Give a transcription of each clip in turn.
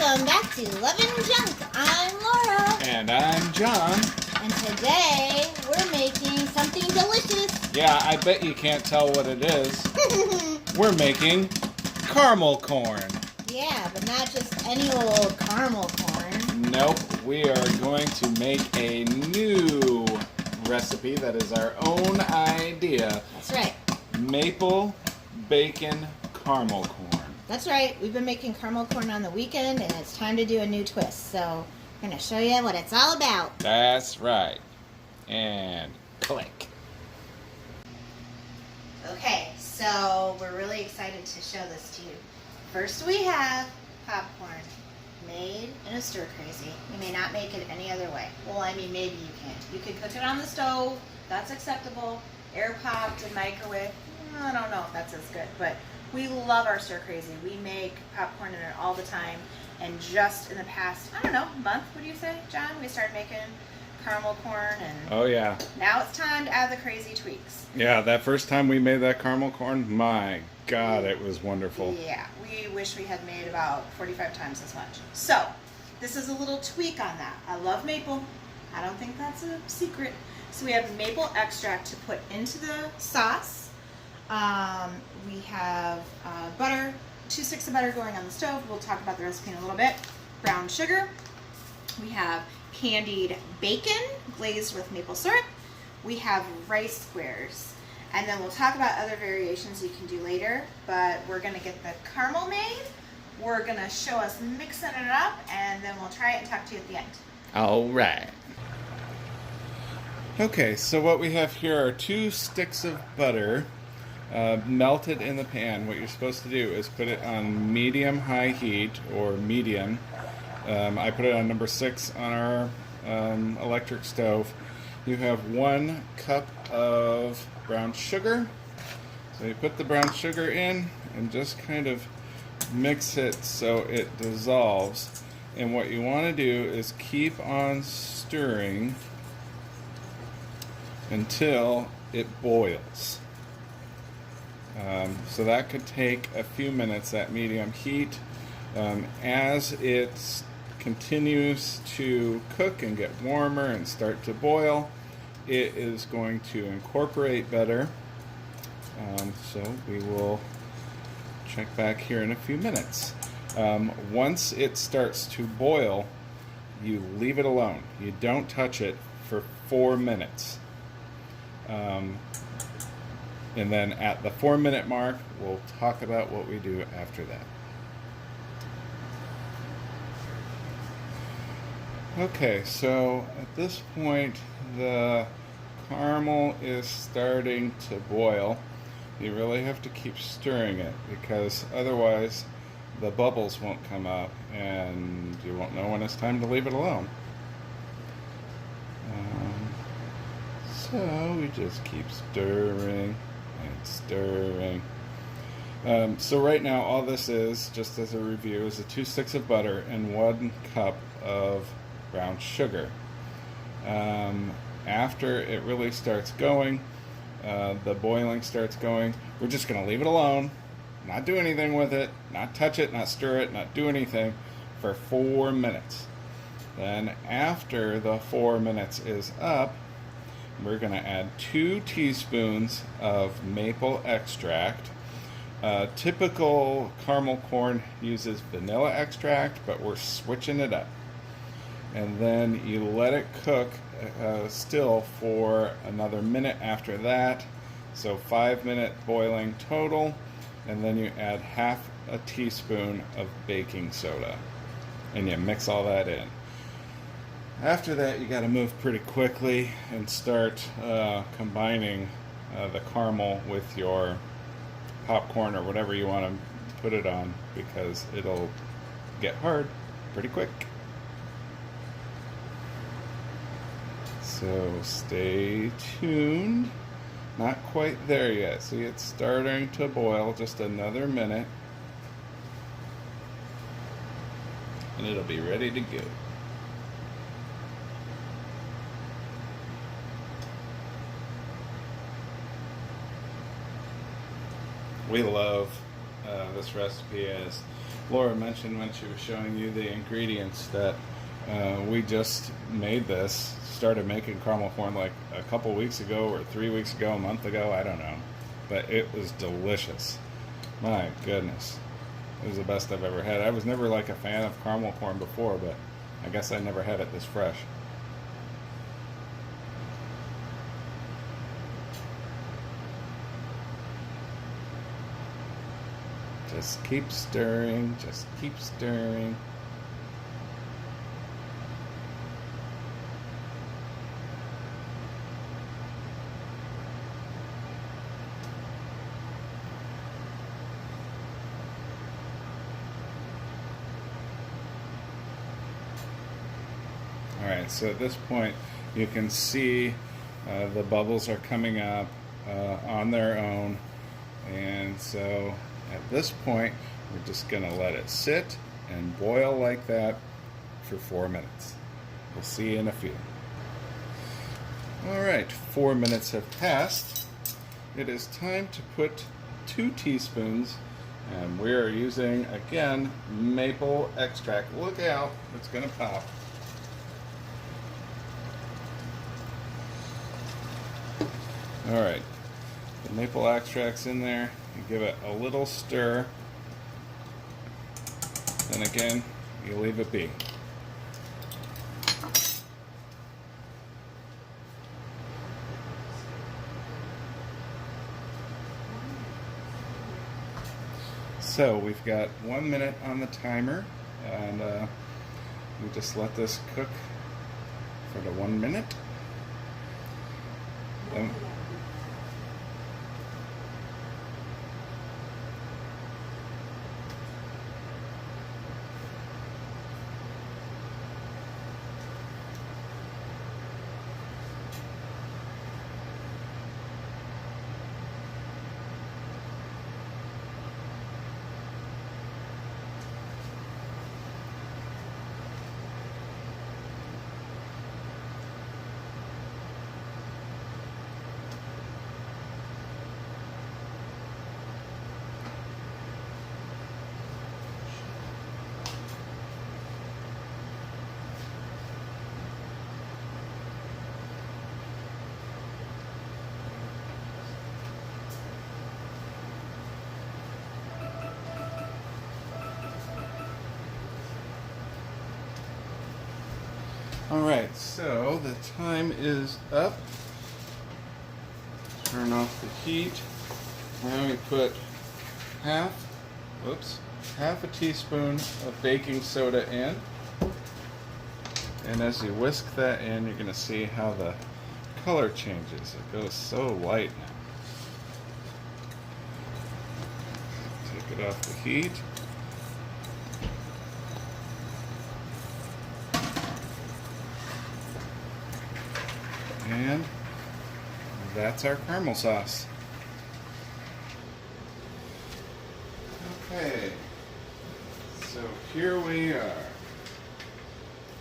Welcome back to Lovin' Junk. I'm Laura. And I'm John. And today we're making something delicious. Yeah, I bet you can't tell what it is. We're making caramel corn. Yeah, but not just any old caramel corn. Nope, we are going to make a new recipe that is our own idea. That's right. Maple bacon caramel corn. That's right. We've been making caramel corn on the weekend, and it's time to do a new twist. So we're going to show you what it's all about. That's right. And click. Okay, so we're really excited to show this to you. First we have popcorn made in a stir crazy. You may not make it any other way. Well, I mean, maybe you can. You can cook it on the stove. That's acceptable. Air popped and microwave. I don't know if that's as good, but we love our stir crazy. We make popcorn in it all the time. And just in the past, I don't know, month, what do you say, John? We started making caramel corn, and Oh yeah. now it's time to add the crazy tweaks. Yeah, that first time we made that caramel corn, my God, it was wonderful. Yeah, we wish we had made about 45 times as much. So, this is a little tweak on that. I love maple. I don't think that's a secret. So we have maple extract to put into the sauce. We have butter, 2 sticks of butter going on the stove. We'll talk about the recipe in a little bit. Brown sugar. We have candied bacon glazed with maple syrup. We have rice squares. And then we'll talk about other variations you can do later, but we're gonna get the caramel made. We're gonna show us mixing it up, and then we'll try it and talk to you at the end. All right. Okay, so what we have here are 2 sticks of butter melted in the pan. What you're supposed to do is put it on medium-high heat, or medium. I put it on number 6 on our electric stove. You have 1 cup of brown sugar. So you put the brown sugar in and just kind of mix it so it dissolves. And what you want to do is keep on stirring until it boils. So that could take a few minutes at medium heat. As it continues to cook and get warmer and start to boil, it is going to incorporate better. So we will check back here in a few minutes. Once it starts to boil, you leave it alone. You don't touch it for 4 minutes. And then at the 4-minute mark, we'll talk about what we do after that. Okay, so at this point, the caramel is starting to boil. You really have to keep stirring it, because otherwise the bubbles won't come up and you won't know when it's time to leave it alone. So we just keep stirring and stirring. So right now all this is, just as a review, is 2 sticks of butter and 1 cup of brown sugar. After it really starts going, the boiling starts going, we're just going to leave it alone, not do anything with it, not touch it, not stir it, not do anything for 4 minutes. Then after the 4 minutes is up, we're going to add 2 teaspoons of maple extract. Typical caramel corn uses vanilla extract, but we're switching it up. And then you let it cook still for another minute after that. So 5-minute boiling total. And then you add half a teaspoon of baking soda. And you mix all that in. After that, you got to move pretty quickly and start combining the caramel with your popcorn or whatever you want to put it on, because it'll get hard pretty quick. So stay tuned. Not quite there yet. See, it's starting to boil. Just another minute. And it'll be ready to go. We love this recipe as Laura mentioned when she was showing you the ingredients that we just made this, started making caramel corn like a couple weeks ago or 3 weeks ago, a month ago, I don't know. But it was delicious. My goodness. It was the best I've ever had. I was never like a fan of caramel corn before, but I guess I never had it this fresh. Just keep stirring, just keep stirring. Alright, so at this point you can see the bubbles are coming up on their own, and so at this point we're just going to let it sit and boil like that for 4 minutes. We'll see you in a few. Alright, 4 minutes have passed. It is time to put 2 teaspoons, and we are using again maple extract. Look out, it's going to pop. Alright, the maple extract's in there. You give it a little stir. Then again, you leave it be. So we've got 1 minute on the timer, and we just let this cook for the 1 minute. Then Alright, so the time is up. Turn off the heat. Now we put half a teaspoon of baking soda in. And as you whisk that in, you're going to see how the color changes. It goes so light now. Take it off the heat. And that's our caramel sauce. Okay, so here we are.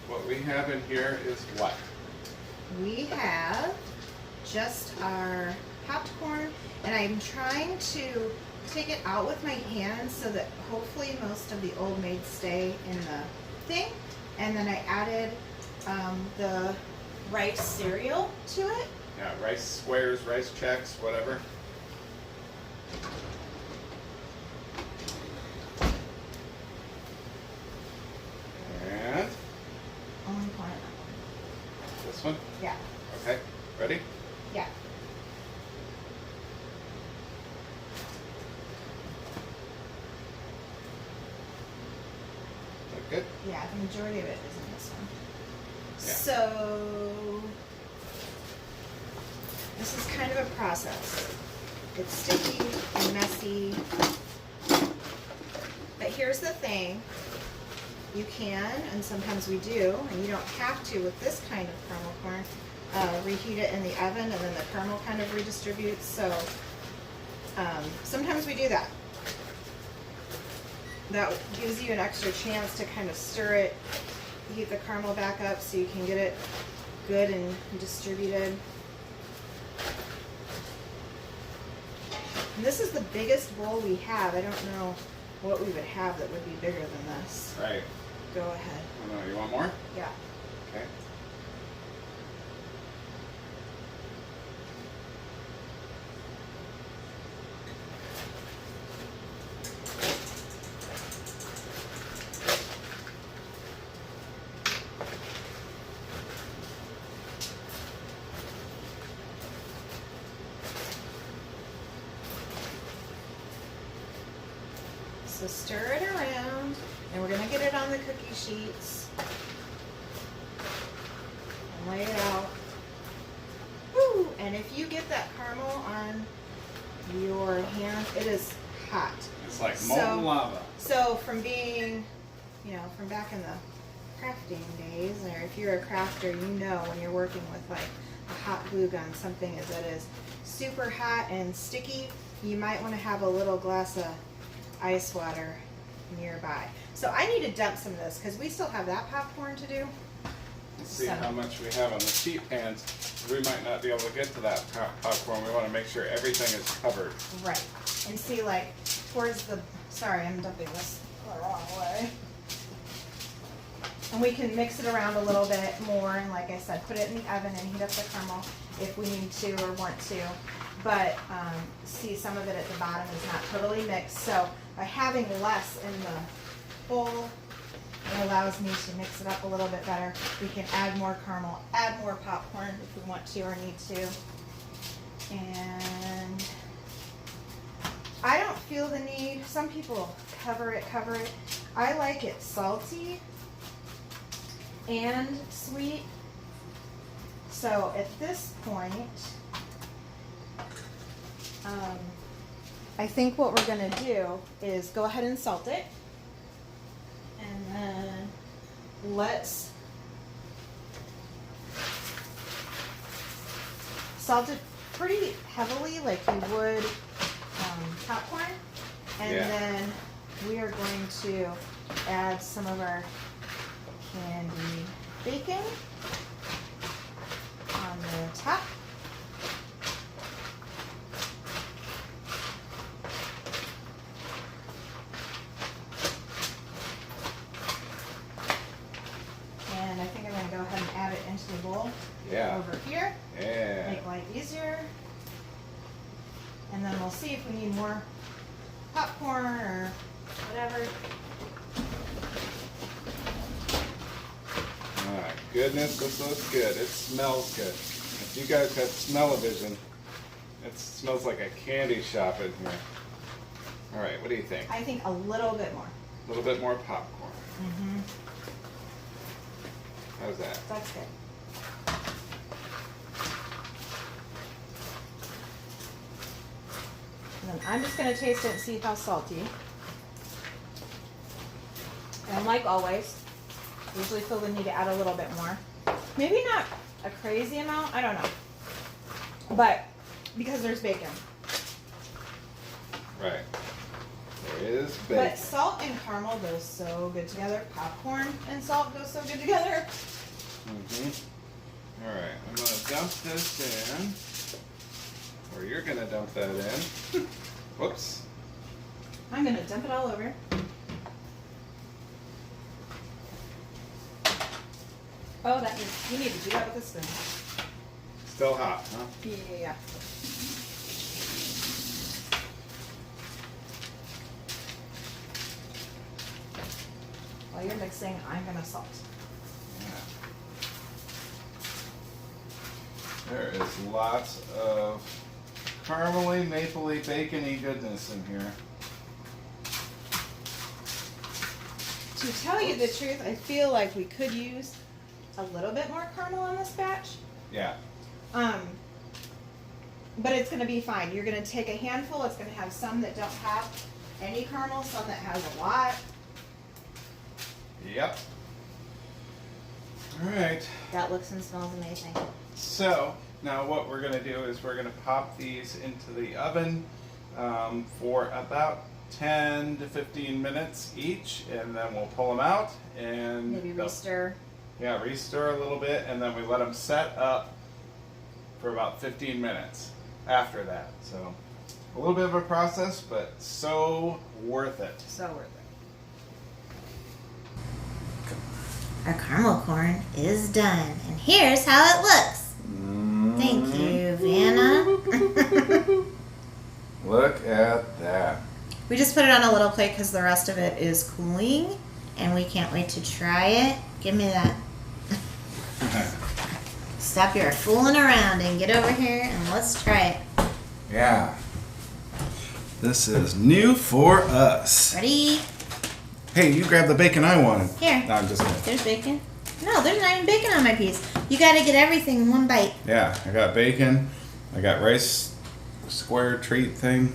What we have in here is what? We have just our popped corn, and I'm trying to take it out with my hands so that hopefully most of the Old Maid stay in the thing. And then I added the rice cereal to it. Yeah, rice squares, rice checks, whatever. And Only corn in that one. this one? Yeah. Okay, ready? Yeah. Is that good? Yeah, the majority of it is in this one. Yeah. So this is kind of a process. It's sticky and messy. But here's the thing. You can, and sometimes we do, and you don't have to with this kind of caramel corn, reheat it in the oven and then the caramel kind of redistributes. So sometimes we do that. That gives you an extra chance to kind of stir it, heat the caramel back up so you can get it good and distributed. And this is the biggest bowl we have. I don't know what we would have that would be bigger than this. Right. Go ahead. Oh, no, you want more? Yeah. Okay. So stir it around, and we're gonna get it on the cookie sheets. And lay it out. Woo! And if you get that caramel on your hand, it is hot. It's like molten lava. So from being, from back in the crafting days, or if you're a crafter, you know when you're working with like a hot glue gun, something that is super hot and sticky, you might want to have a little glass of ice water nearby. So I need to dump some of this because we still have that popcorn to do. Let's see So- how much we have on the sheet pans. We might not be able to get to that popcorn. We want to make sure everything is covered. Right. And see, like, towards the, sorry, I'm dumping this the wrong way. And we can mix it around a little bit more, and like I said, put it in the oven and heat up the caramel if we need to or want to. But see, some of it at the bottom is not totally mixed. So by having less in the bowl, it allows me to mix it up a little bit better. We can add more caramel, add more popcorn if we want to or need to. And I don't feel the need, some people cover it. I like it salty and sweet. So at this point, I think what we're gonna do is go ahead and salt it. And then let's salt it pretty heavily like you would popcorn. And Yeah. then we are going to add some of our candied bacon on the top. And I think I'm going to go ahead and add it into the bowl Yeah. over here. Yeah. Make life easier. And then we'll see if we need more popcorn or whatever. My goodness, this looks good. It smells good. If you guys have smell-o-vision, it smells like a candy shop in here. All right, what do you think? I think a little bit more. A little bit more popcorn. Mm-hmm. How's that? That's good. And then I'm just going to taste it and see how salty. And like always, usually feel the need to add a little bit more. Maybe not a crazy amount, I don't know. But because there's bacon. Right. There is But bacon. salt and caramel goes so good together. Popcorn and salt goes so good together. Mm-hmm. All right, I'm going to dump this in. Or you're going to dump that in. Whoops. I'm going to dump it all over. Oh, that is, you need to do that with a spoon. Still hot, huh? Yeah. While you're mixing, I'm going to salt. Yeah. There is lots of caramely, mapley, bacony goodness in here. To tell you the truth, I feel like we could use a little bit more caramel on this batch. Yeah. But it's going to be fine. You're going to take a handful. It's going to have some that don't have any caramel, some that has a lot. Yep. All right. That looks and smells amazing. So now what we're going to do is we're going to pop these into the oven for about 10 to 15 minutes each, and then we'll pull them out and Maybe they'll- restir. Yeah, restir a little bit, and then we let them set up for about 15 minutes after that. So A little bit of a process, but so worth it. So worth it. Our caramel corn is done, and here's how it looks. Thank you, Vanna. Look at that. We just put it on a little plate because the rest of it is cooling, and we can't wait to try it. Give me that. Stop your fooling around and get over here and let's try it. Yeah. This is new for us. Ready? Hey, you grab the bacon I wanted. Here. No, I'm just kidding. There's bacon. No, there's not even bacon on my piece. You gotta get everything in one bite. Yeah, I got bacon. I got rice square treat thing.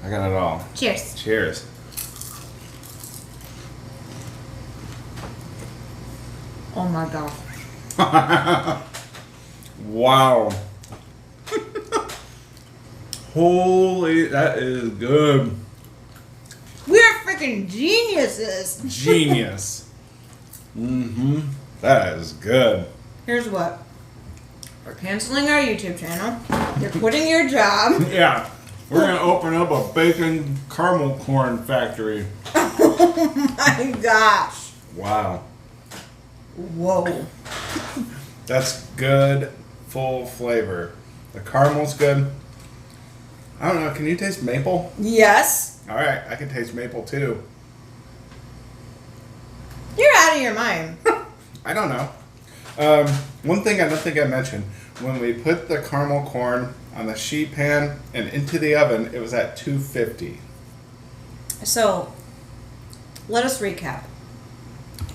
I got it all. Cheers. Cheers. Oh my god. Wow. Holy, that is good. We're freaking geniuses. Genius. That is good. Here's what. We're canceling our YouTube channel. You're quitting your job. Yeah. We're going to open up a bacon caramel corn factory. Oh my gosh. Wow. Whoa. That's good, full flavor. The caramel's good. I don't know, can you taste maple? Yes. All right, I can taste maple too. You're out of your mind. I don't know. One thing I don't think I mentioned, when we put the caramel corn on the sheet pan and into the oven, it was at 250. So, let us recap.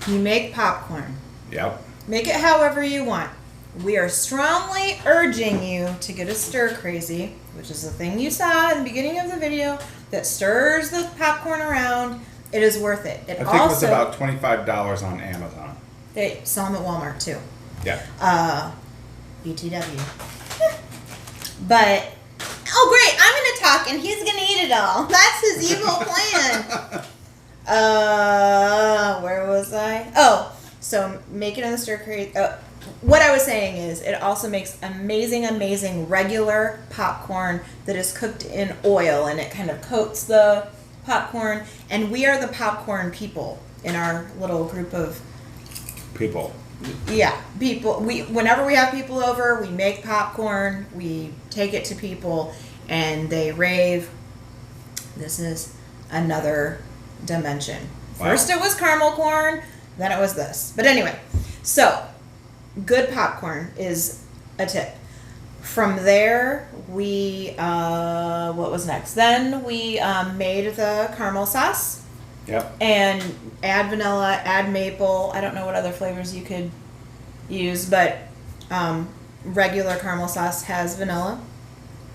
You make popcorn. Yep. Make it however you want. We are strongly urging you to get a stir crazy, which is the thing you saw in the beginning of the video that stirs the popcorn around. It is worth it. I think it was about $25 on Amazon. They sell them at Walmart too. Yeah. BTW. But, oh great, I'm going to talk and he's going to eat it all. That's his evil plan. Where was I? Oh, so make it in the stir crazy. What I was saying is it also makes amazing, amazing regular popcorn that is cooked in oil, and it kind of coats the popcorn. And we are the popcorn people in our little group of People. yeah, people. Whenever we have people over, we make popcorn, we take it to people, and they rave. This is another dimension. Wow. First it was caramel corn, then it was this. But anyway, so good popcorn is a tip. From there, we what was next? Then we made the caramel sauce. Yep. And add vanilla, add maple. I don't know what other flavors you could use, but regular caramel sauce has vanilla.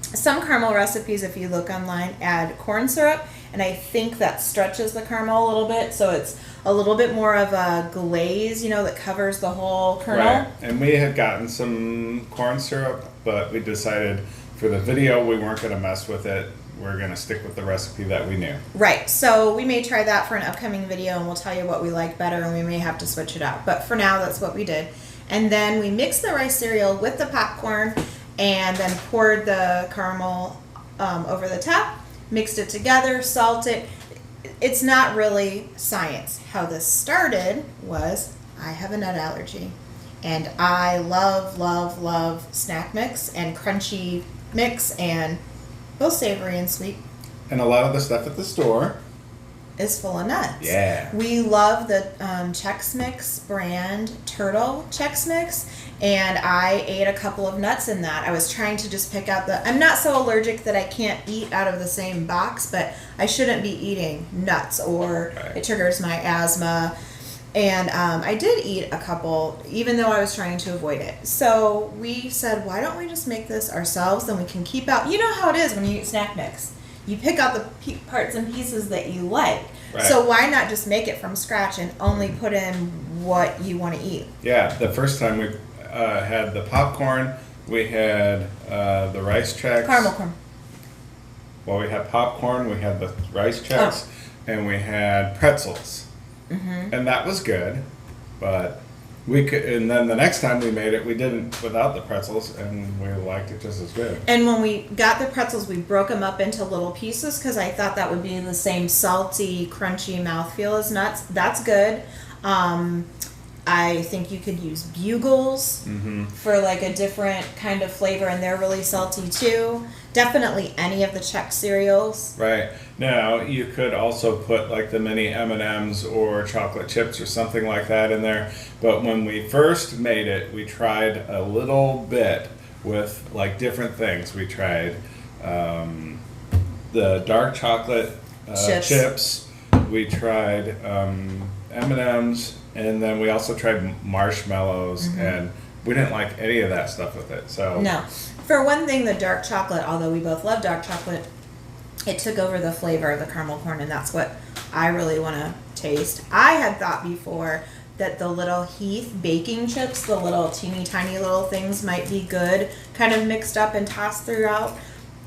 Some caramel recipes, if you look online, add corn syrup, and I think that stretches the caramel a little bit, so it's a little bit more of a glaze, that covers the whole kernel. Right. And we had gotten some corn syrup, but we decided for the video we weren't going to mess with it. We're going to stick with the recipe that we knew. Right. So we may try that for an upcoming video, and we'll tell you what we like better, and we may have to switch it out. But for now, that's what we did. And then we mixed the rice cereal with the popcorn and then poured the caramel over the top, mixed it together, salt it. It's not really science. How this started was I have a nut allergy, and I love, love, love snack mix and crunchy mix and both savory and sweet. And a lot of the stuff at the store is full of nuts. Yeah. We love the Chex Mix brand Turtle Chex Mix, and I ate a couple of nuts in that. I was trying to just pick out I'm not so allergic that I can't eat out of the same box, but I shouldn't be eating nuts or it triggers my asthma. And I did eat a couple, even though I was trying to avoid it. So we said, why don't we just make this ourselves? Then we can keep out. You know how it is when you eat snack mix. You pick out the parts and pieces that you like. Right. So why not just make it from scratch and only put in what you want to eat? Yeah, the first time we had the popcorn, we had the rice Chex. Caramel corn. Well, we had popcorn, we had the rice Chex, and we had pretzels. Mm-hmm. And that was good, but We could, and then the next time we made it, we didn't without the pretzels, and we liked it just as good. And when we got the pretzels, we broke them up into little pieces because I thought that would be the same salty, crunchy mouthfeel as nuts. That's good. I think you could use Bugles for like a different kind of flavor, and they're really salty too. Definitely any of the Chex cereals. Right. Now, you could also put like the mini M&Ms or chocolate chips or something like that in there. But when we first made it, we tried a little bit with like different things. We tried the dark chocolate chips. We tried M&Ms, and then we also tried marshmallows, and we didn't like any of that stuff with it. So No. For one thing, the dark chocolate, although we both love dark chocolate, it took over the flavor of the caramel corn, and that's what I really want to taste. I had thought before that the little Heath baking chips, the little teeny tiny little things, might be good, kind of mixed up and tossed throughout.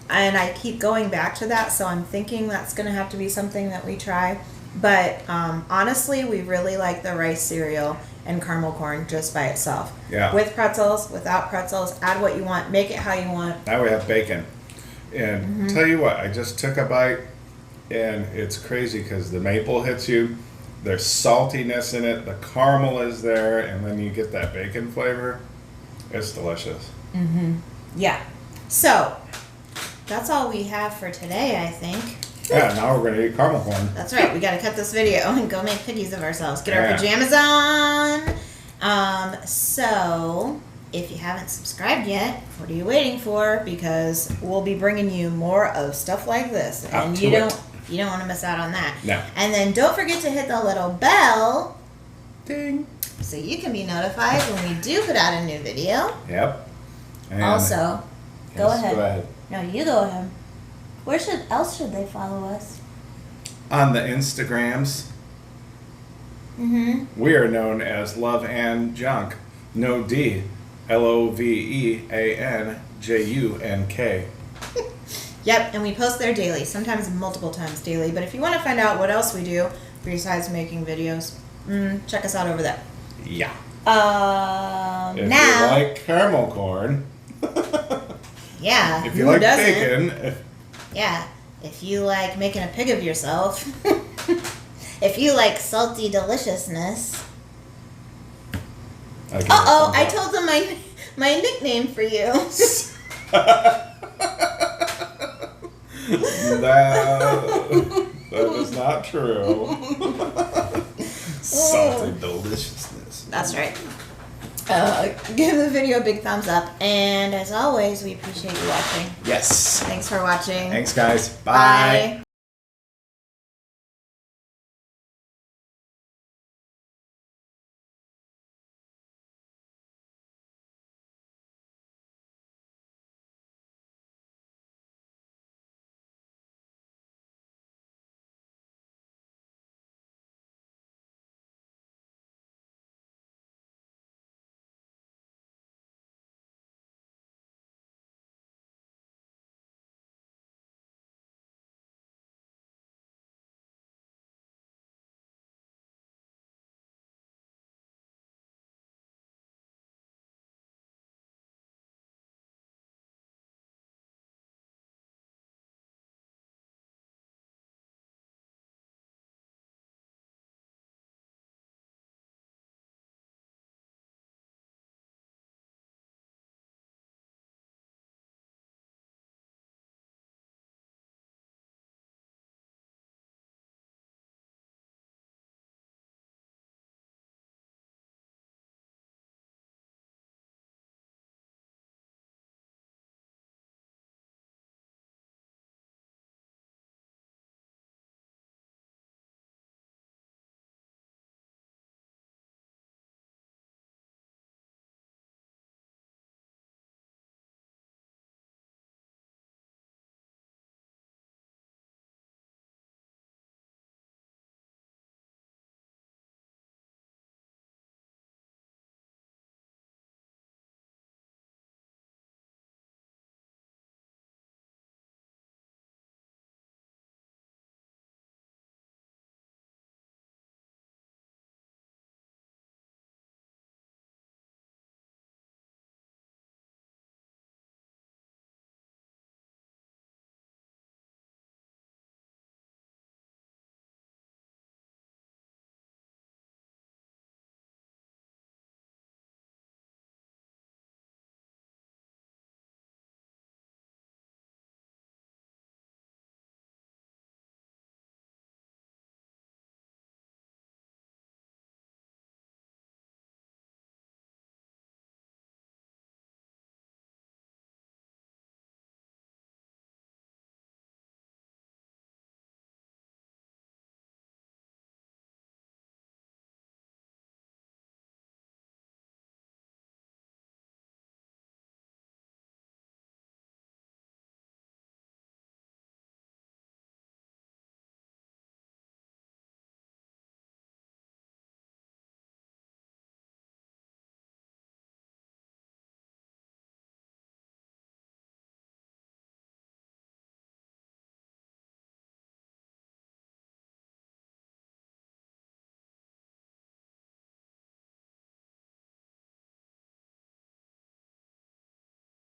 And I keep going back to that, so I'm thinking that's going to have to be something that we try. But honestly, we really like the rice cereal and caramel corn just by itself. Yeah. With pretzels, without pretzels, add what you want, make it how you want. now we have bacon. And tell you what, I just took a bite, and it's crazy because the maple hits you. There's saltiness in it. The caramel is there, and then you get that bacon flavor. It's delicious. Yeah. So, that's all we have for today, I think. Yeah, now we're gonna eat caramel corn. That's right. We got to cut this video and go make piggies of ourselves. Get our Yeah. pajamas on. So, if you haven't subscribed yet, what are you waiting for? Because we'll be bringing you more of stuff like this, Up and to you it. don't want to miss out on that. No. And then don't forget to hit the little bell Ding. so you can be notified when we do put out a new video. Yep. And Also, go yes, ahead. Go ahead. No, you go ahead. Where else should they follow us? On the Instagrams, we are known as Love and Junk. No D. LOVEANJUNK. Yep, and we post there daily, sometimes multiple times daily. But if you want to find out what else we do besides making videos, check us out over there. Yeah. If Now, you like caramel corn, yeah, if you who like doesn't? bacon, Yeah, if you like making a pig of yourself, if you like salty deliciousness. I told them my nickname for you. That is not true. Salty deliciousness. That's right. Give the video a big thumbs up, and as always, we appreciate you watching. Yes. Thanks for watching. Thanks, guys. Bye.